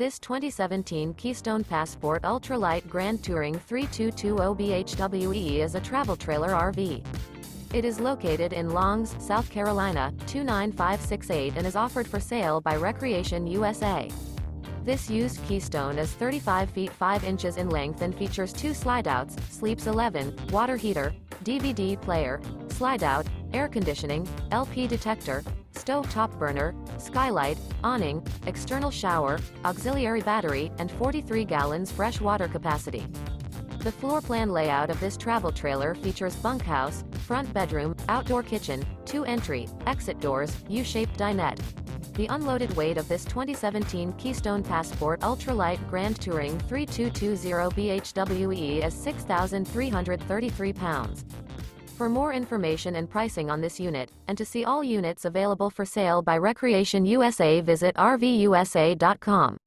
This 2017 Keystone Passport Ultralight Grand Touring 3220 BHWE is a travel trailer RV. It is located in Longs, South Carolina, 29568 and is offered for sale by Recreation USA. This used Keystone is 35 feet 5 inches in length and features 2 slideouts, sleeps 11, water heater, DVD player, slideout, air conditioning, LP detector, stove top burner, skylight, awning, external shower, auxiliary battery, and 43 gallons fresh water capacity. The floor plan layout of this travel trailer features bunkhouse, front bedroom, outdoor kitchen, 2 entry, exit doors, U-shaped dinette. The unloaded weight of this 2017 Keystone Passport Ultralight Grand Touring 3220 BHWE is 6,333 pounds. For more information and pricing on this unit, and to see all units available for sale by Recreation USA, visit RVUSA.com.